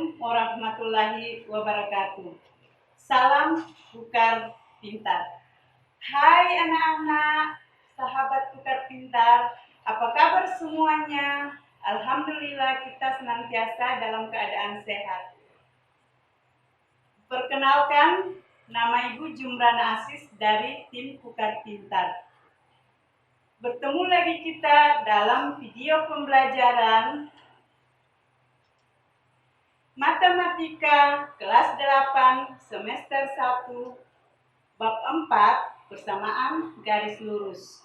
Assalamualaikum warahmatullahi wabarakatuh. Salam Tukar Pintar. Hai anak-anak, sahabat Tukar Pintar, apa kabar semuanya? Alhamdulillah kita senantiasa dalam keadaan sehat. Perkenalkan, nama Ibu Jumrana Asis dari tim Tukar Pintar. Bertemu lagi kita dalam video pembelajaran Matematika kelas 8 semester 1 bab 4 persamaan garis lurus.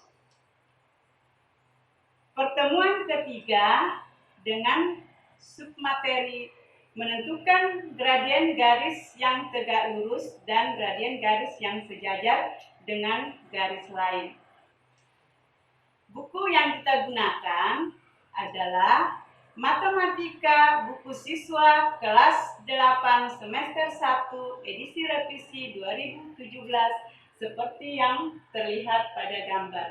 Pertemuan ketiga dengan submateri menentukan gradien garis yang tegak lurus dan gradien garis yang sejajar dengan garis lain. Buku yang kita gunakan adalah Matematika buku siswa kelas 8 semester 1 edisi revisi 2017 seperti yang terlihat pada gambar.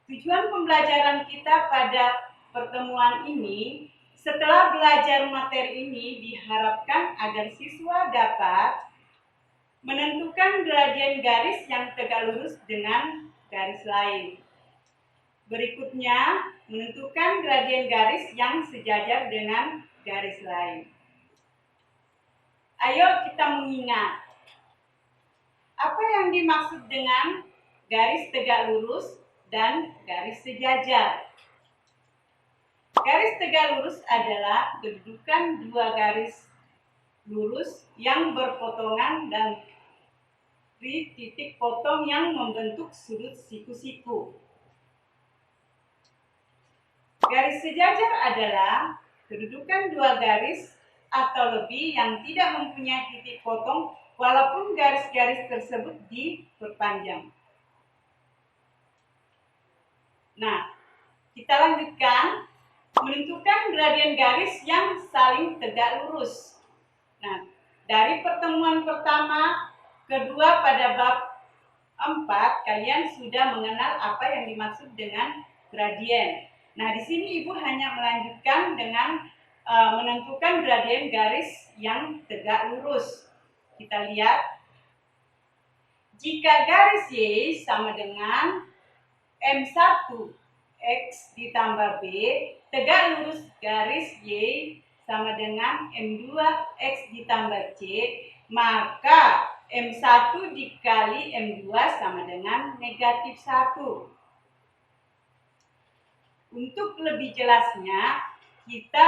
Tujuan pembelajaran kita pada pertemuan ini, setelah belajar materi ini diharapkan agar siswa dapat menentukan gradien garis yang tegak lurus dengan garis lain. Berikutnya, menentukan gradien garis yang sejajar dengan garis lain. Ayo kita mengingat. Apa yang dimaksud dengan garis tegak lurus dan garis sejajar? Garis tegak lurus adalah kedudukan dua garis lurus yang berpotongan dan di titik potong yang membentuk sudut siku-siku. Garis sejajar adalah kedudukan dua garis atau lebih yang tidak mempunyai titik potong walaupun garis-garis tersebut diperpanjang. Nah, kita lanjutkan menentukan gradien garis yang saling tegak lurus. Nah, dari pertemuan pertama, kedua pada bab 4 kalian sudah mengenal apa yang dimaksud dengan gradien. Nah, di sini Ibu hanya melanjutkan dengan menentukan gradien garis yang tegak lurus. Kita lihat, jika garis Y sama dengan M1 X ditambah B, tegak lurus garis Y sama dengan M2 X ditambah C, maka M1 dikali M2 sama dengan negatif 1. Untuk lebih jelasnya, kita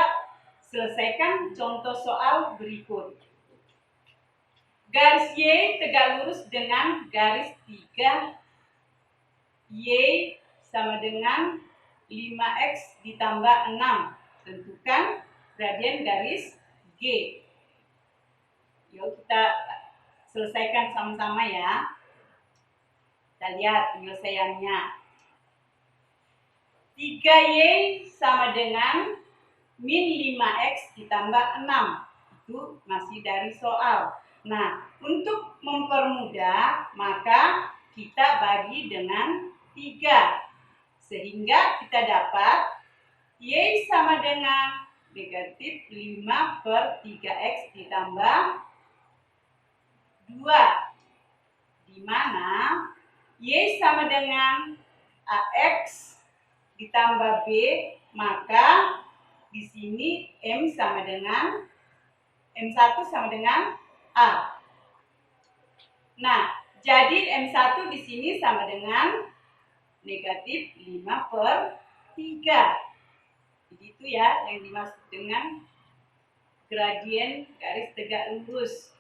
selesaikan contoh soal berikut. Garis Y tegak lurus dengan garis 3. Y sama dengan 5X ditambah 6. Tentukan gradien garis G. Yuk kita selesaikan sama-sama ya. Kita lihat penyelesaiannya. 3Y sama dengan min 5X ditambah 6. Itu masih dari soal. Nah, untuk mempermudah, maka kita bagi dengan 3. Sehingga kita dapat Y sama dengan negatif 5 per 3X ditambah 2. Di mana Y sama dengan AX ditambah B, maka di sini M1 sama dengan A. Nah, jadi M1 di sini sama dengan negatif 5 per 3. Jadi itu ya yang dimaksud dengan gradien garis tegak lurus.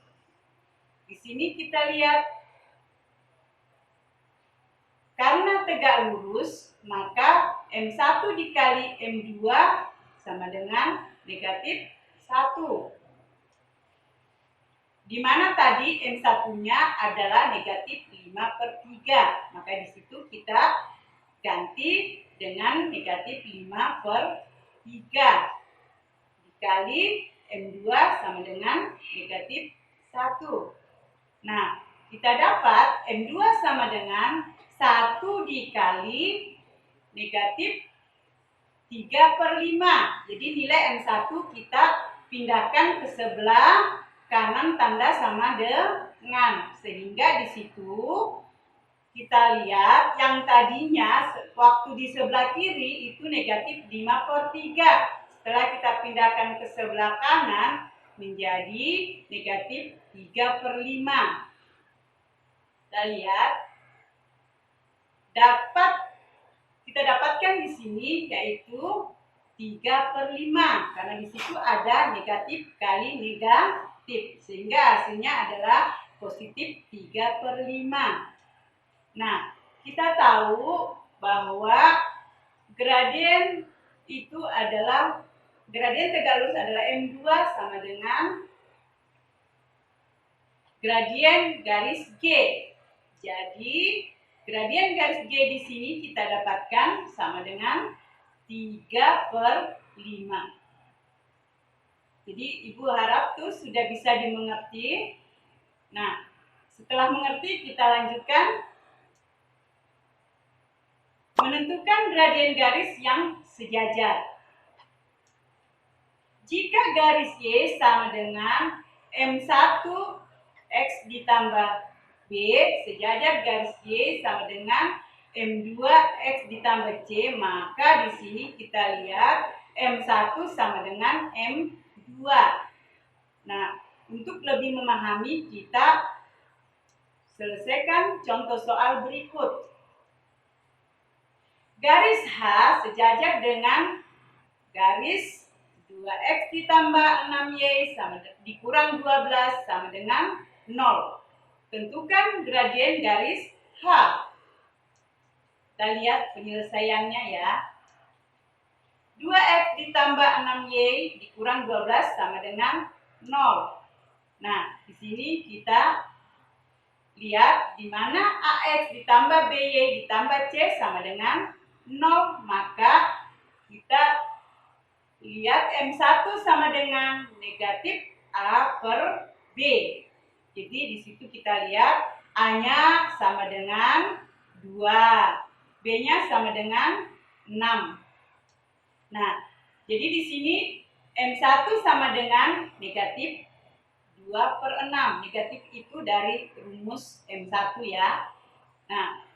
Di sini kita lihat, karena tegak lurus, maka M1 dikali M2 sama dengan negatif 1. Di mana tadi M1-nya adalah negatif 5 per 3. Maka di situ kita ganti dengan negatif 5 per 3. Dikali M2 sama dengan negatif 1. Nah, kita dapat M2 sama dengan 1 dikali negatif 3/5. Jadi nilai M1 kita pindahkan ke sebelah kanan tanda sama dengan. Sehingga di situ kita lihat yang tadinya waktu di sebelah kiri itu negatif 5/3. Setelah kita pindahkan ke sebelah kanan menjadi negatif 3/5. Kita lihat kita dapatkan di sini yaitu 3/5 karena di situ ada negatif kali negatif sehingga hasilnya adalah positif 3/5. Nah, kita tahu bahwa gradien tegak lurus adalah M2 sama dengan gradien garis G. Jadi, gradien garis G di sini kita dapatkan sama dengan 3/5. Jadi, Ibu harap tuh sudah bisa dimengerti. Nah, setelah mengerti kita lanjutkan. Menentukan gradien garis yang sejajar. Jika garis Y sama dengan M1 X ditambah B, sejajar garis Y sama dengan M2 X ditambah C, maka di sini kita lihat M1 sama dengan M2. Nah, untuk lebih memahami kita selesaikan contoh soal berikut. Garis H sejajar dengan garis 2X ditambah 6Y dikurang 12 sama dengan 0. Tentukan gradien garis H. Kita lihat penyelesaiannya ya. 2X ditambah 6Y dikurang 12 sama dengan 0. Nah, di sini kita lihat di mana AX ditambah BY ditambah C sama dengan 0, maka kita lihat M1 sama dengan negatif A/B. Jadi di situ kita lihat A-nya sama dengan 2, B-nya sama dengan 6. Nah, jadi di sini M1 sama dengan negatif 2/6. Negatif itu dari rumus M1 ya. Nah,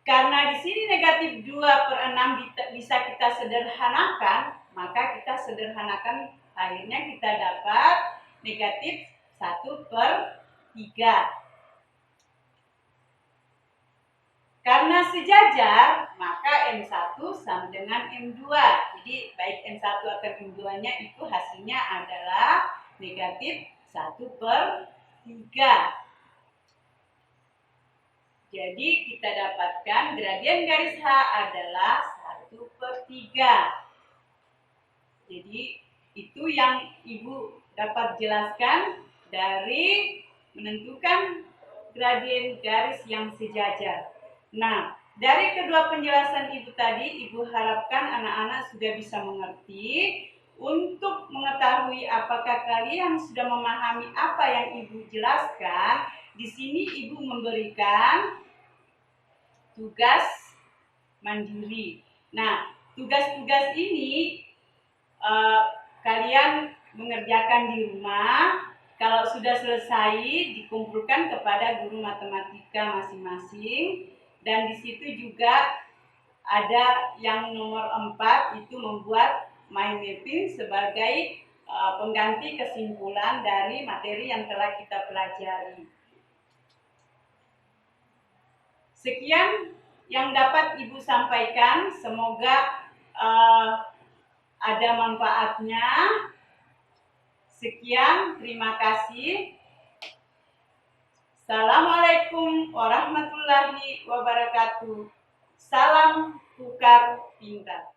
karena di sini negatif 2/6 bisa kita sederhanakan, maka kita sederhanakan, akhirnya kita dapat negatif 1/3. Karena sejajar, maka M1 sama dengan M2. Jadi baik M1 atau M2-nya itu hasilnya adalah negatif 1/3. Jadi kita dapatkan gradien garis H adalah 1/3. Jadi itu yang Ibu dapat jelaskan dari menentukan gradien garis yang sejajar. Nah, dari kedua penjelasan Ibu tadi, Ibu harapkan anak-anak sudah bisa mengerti. Untuk mengetahui apakah kalian sudah memahami apa yang Ibu jelaskan, di sini Ibu memberikan tugas mandiri. Nah, tugas-tugas ini kalian mengerjakan di rumah. Kalau sudah selesai, dikumpulkan kepada guru matematika masing-masing. Dan di situ juga ada yang nomor 4 itu membuat mind mapping sebagai pengganti kesimpulan dari materi yang telah kita pelajari. Sekian yang dapat Ibu sampaikan, semoga ada manfaatnya. Sekian, terima kasih. Assalamualaikum warahmatullahi wabarakatuh. Salam tukar pintar.